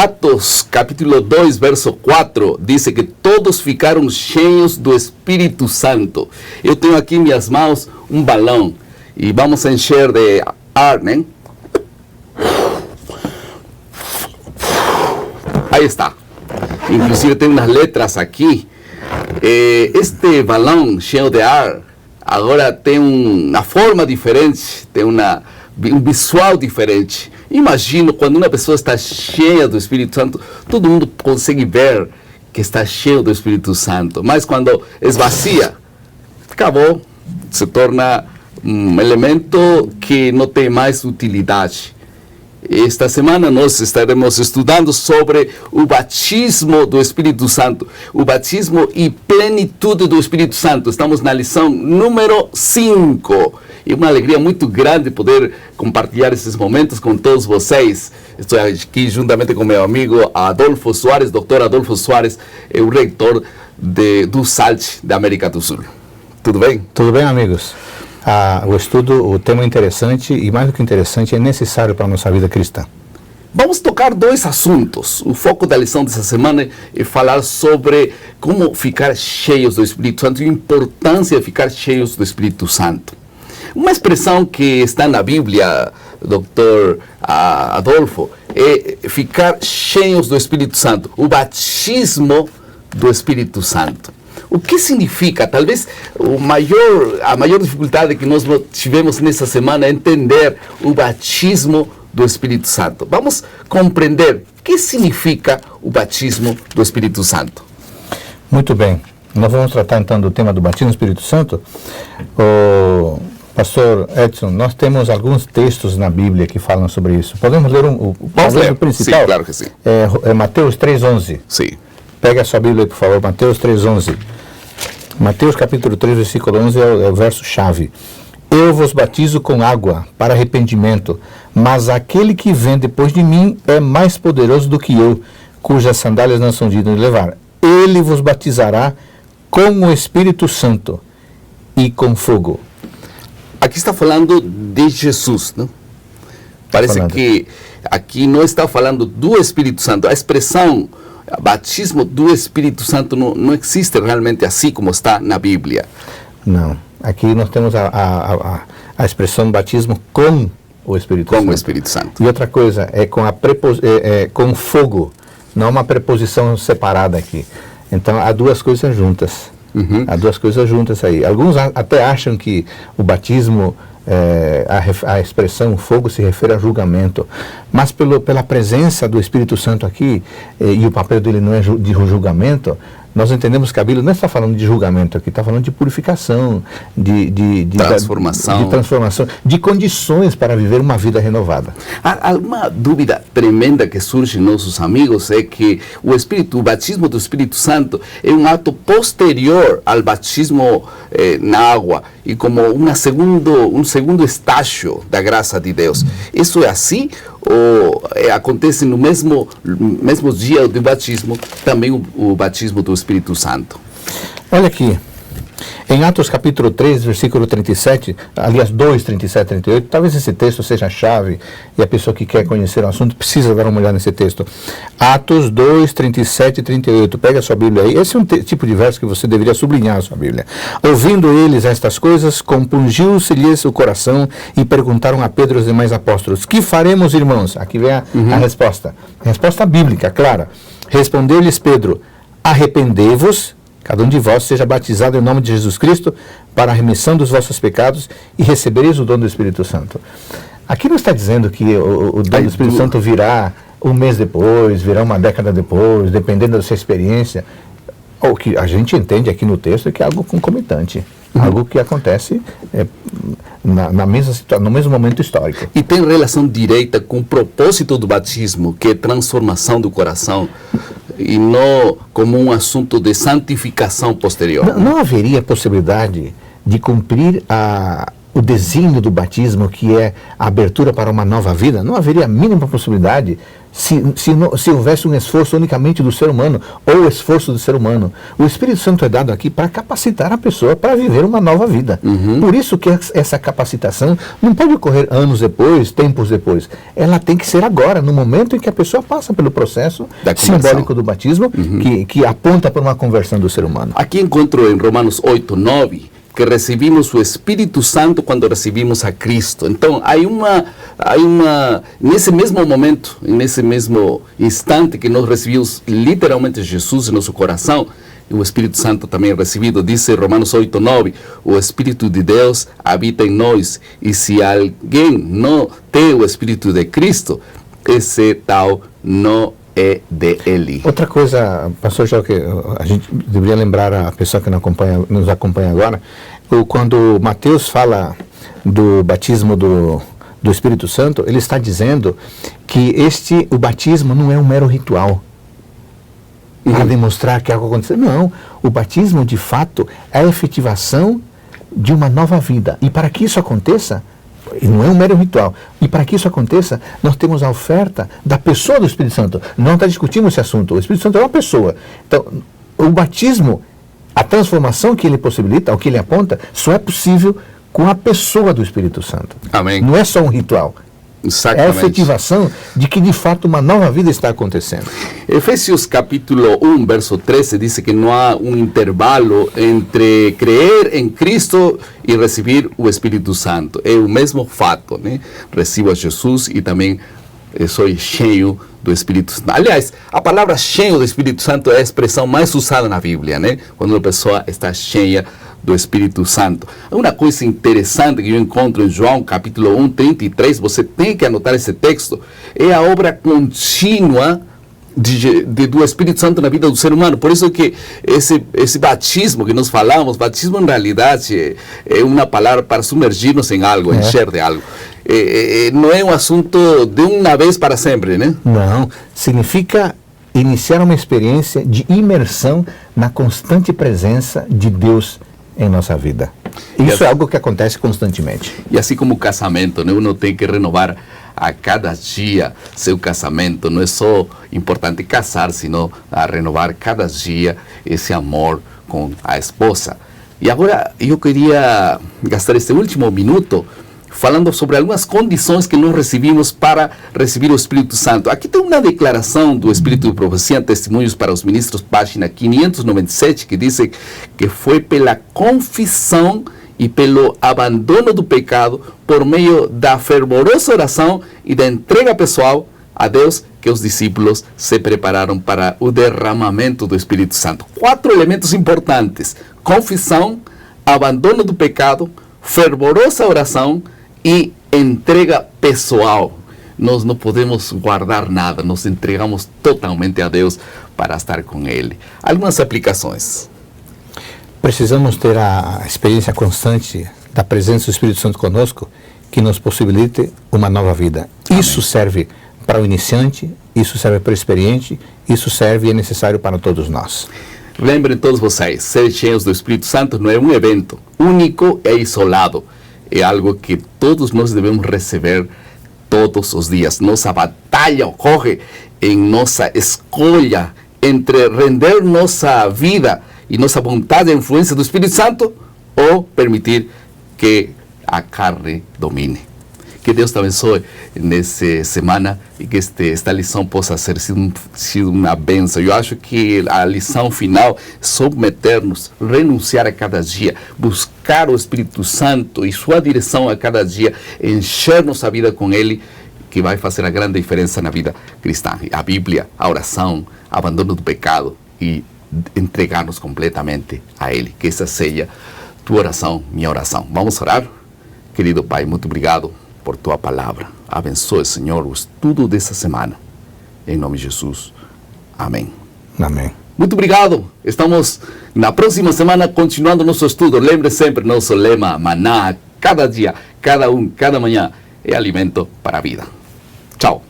Atos, capítulo 2, verso 4, diz que todos ficaram cheios do Espírito Santo. Eu tenho aqui em minhas mãos um balão e vamos encher de ar, né? Aí está. Inclusive tem umas letras aqui. Este balão cheio de ar agora tem uma forma diferente, tem um visual diferente. Imagino quando uma pessoa está cheia do Espírito Santo, todo mundo consegue ver que está cheio do Espírito Santo. Mas quando esvazia, acabou, se torna um elemento que não tem mais utilidade. Esta semana nós estaremos estudando sobre o batismo do Espírito Santo, o batismo e plenitude do Espírito Santo. Estamos na lição número 5. E uma alegria muito grande poder compartilhar esses momentos com todos vocês. Estou aqui juntamente com meu amigo Adolfo Soares, Dr. Adolfo Soares, é o reitor do SALT da América do Sul. Tudo bem? Tudo bem, amigos. O estudo, o tema é interessante e, mais do que interessante, é necessário para a nossa vida cristã. Vamos tocar dois assuntos. O foco da lição dessa semana é falar sobre como ficar cheios do Espírito Santo e a importância de ficar cheios do Espírito Santo. Uma expressão que está na Bíblia, Dr. Adolfo, é ficar cheios do Espírito Santo, o batismo do Espírito Santo. O que significa? Talvez a maior dificuldade que nós tivemos nessa semana é entender o batismo do Espírito Santo. Vamos compreender o que significa o batismo do Espírito Santo. Muito bem. Nós vamos tratar então do tema do batismo do Espírito Santo. Pastor Edson, nós temos alguns textos na Bíblia que falam sobre isso. Podemos ler o principal? Sim, claro que sim. É Mateus 3,11. Sim. Pega a sua Bíblia aí, por favor, Mateus 3,11. Mateus capítulo 3, versículo 11 é o verso-chave. Eu vos batizo com água para arrependimento, mas aquele que vem depois de mim é mais poderoso do que eu, cujas sandálias não são dignas de levar. Ele vos batizará com o Espírito Santo e com fogo. Aqui está falando de Jesus, não? Parece que aqui não está falando do Espírito Santo. A expressão batismo do Espírito Santo não existe realmente assim como está na Bíblia. Não. Aqui nós temos a expressão batismo com o Espírito Santo. Com o Espírito Santo. E outra coisa, é com fogo, não uma preposição separada aqui. Então, há duas coisas juntas. Há duas coisas juntas aí. Alguns até acham que o batismo, a expressão fogo se refere a julgamento, mas pela presença do Espírito Santo aqui, e o papel dele não é de julgamento, nós entendemos que a Bíblia não está falando de julgamento aqui, está falando de purificação, de transformação, de condições para viver uma vida renovada. Há uma dúvida tremenda que surge em nossos amigos, é que o batismo do Espírito Santo é um ato posterior ao batismo na água e como um segundo estágio da graça de Deus. Isso é assim? Ou acontece no mesmo dia do batismo, também o batismo do Espírito Santo? Olha aqui, em Atos capítulo 3, versículo 37, aliás 2, 37, 38, talvez esse texto seja a chave e a pessoa que quer conhecer o assunto precisa dar uma olhada nesse texto. Atos 2, 37 e 38, pega a sua Bíblia aí, esse é um tipo de verso que você deveria sublinhar a sua Bíblia. Ouvindo eles estas coisas, compungiu-se-lhes o coração e perguntaram a Pedro e os demais apóstolos, que faremos, irmãos? Aqui vem a resposta bíblica, clara. Respondeu-lhes Pedro, arrependei-vos, cada um de vós seja batizado em nome de Jesus Cristo para a remissão dos vossos pecados e recebereis o dom do Espírito Santo. Aqui não está dizendo que o dom do Espírito Santo virá um mês depois, virá uma década depois, dependendo da sua experiência. O que a gente entende aqui no texto é que é algo concomitante, algo que acontece no mesmo momento histórico. E tem relação direta com o propósito do batismo, que é transformação do coração, e não como um assunto de santificação posterior. Não haveria possibilidade de cumprir o desígnio do batismo, que é a abertura para uma nova vida, não haveria a mínima possibilidade se houvesse um esforço unicamente do ser humano, ou o esforço do ser humano. O Espírito Santo é dado aqui para capacitar a pessoa para viver uma nova vida. Por isso que essa capacitação não pode ocorrer anos depois, tempos depois. Ela tem que ser agora, no momento em que a pessoa passa pelo processo simbólico do batismo, que aponta para uma conversão do ser humano. Aqui encontro em Romanos 8:9 que recibimos o Espírito Santo quando recibimos a Cristo. Então, nesse mesmo momento, nesse mesmo instante que nós recebemos literalmente Jesus em nosso coração, o Espírito Santo também é recebido. Diz Romanos 8:9, o Espírito de Deus habita em nós, e se alguém não tem o Espírito de Cristo, esse tal não é de ele. Outra coisa, pastor João, que a gente deveria lembrar a pessoa que nos acompanha agora, quando Mateus fala do batismo do Espírito Santo, ele está dizendo que o batismo não é um mero ritual para demonstrar que algo aconteceu. Não, o batismo de fato é a efetivação de uma nova vida. E para que isso aconteça, não é um mero ritual. E para que isso aconteça, nós temos a oferta da pessoa do Espírito Santo. Não está discutindo esse assunto. O Espírito Santo é uma pessoa. Então, o batismo, a transformação que ele possibilita, ao que ele aponta, só é possível com a pessoa do Espírito Santo. Amém. Não é só um ritual. Exatamente. É a efetivação de que de fato uma nova vida está acontecendo. Efésios capítulo 1, verso 13 diz que não há um intervalo entre crer em Cristo e receber o Espírito Santo. É o mesmo fato, né? Recebo a Jesus e também sou cheio do Espírito Santo. Aliás, a palavra cheio do Espírito Santo é a expressão mais usada na Bíblia, né? Quando uma pessoa está cheia do Espírito Santo. Uma coisa interessante que eu encontro em João capítulo 1, 33, você tem que anotar esse texto, é a obra contínua do Espírito Santo na vida do ser humano. Por isso que esse batismo que nós falamos, batismo em realidade é uma palavra para submergir-nos em algo, encher de algo. Não é um assunto de uma vez para sempre, né? Não, significa iniciar uma experiência de imersão na constante presença de Deus em nossa vida. Isso é algo que acontece constantemente. E assim como o casamento, né? Uno tem que renovar a cada dia seu casamento. Não é só importante casar, sino a renovar cada dia esse amor com a esposa. E agora eu queria gastar este último minuto falando sobre algumas condições que nós recebimos para receber o Espírito Santo. Aqui tem uma declaração do Espírito de Profecia, Testemunhos para os Ministros, página 597, que diz que foi pela confissão e pelo abandono do pecado, por meio da fervorosa oração e da entrega pessoal a Deus, que os discípulos se prepararam para o derramamento do Espírito Santo. 4 elementos importantes: confissão, abandono do pecado, fervorosa oração e entrega pessoal. Nós não podemos guardar nada, nos entregamos totalmente a Deus para estar com Ele. Algumas aplicações. Precisamos ter a experiência constante da presença do Espírito Santo conosco, que nos possibilite uma nova vida. Amém. Isso serve para o iniciante, isso serve para o experiente, isso serve e é necessário para todos nós. Lembrem todos vocês, ser cheios do Espírito Santo não é um evento único e isolado. É algo que todos nós devemos receber todos os dias. Nossa batalha ocorre em nossa escolha entre render nossa vida e nossa vontade à influência do Espírito Santo ou permitir que a carne domine. Que Deus te abençoe nessa semana e que esta lição possa ser sido uma bênção. Eu acho que a lição final é submeter-nos, renunciar a cada dia, buscar o Espírito Santo e sua direção a cada dia, encher nossa vida com Ele, que vai fazer a grande diferença na vida cristã. A Bíblia, a oração, abandono do pecado e entregar-nos completamente a Ele. Que essa seja tua oração, minha oração. Vamos orar? Querido Pai, muito obrigado por tua palavra. Abençoe, Senhor, o estudo dessa semana. Em nome de Jesus. Amém. Amém. Muito obrigado. Estamos na próxima semana continuando nosso estudo. Lembre sempre nosso lema, maná, cada dia, cada manhã, é alimento para a vida. Tchau.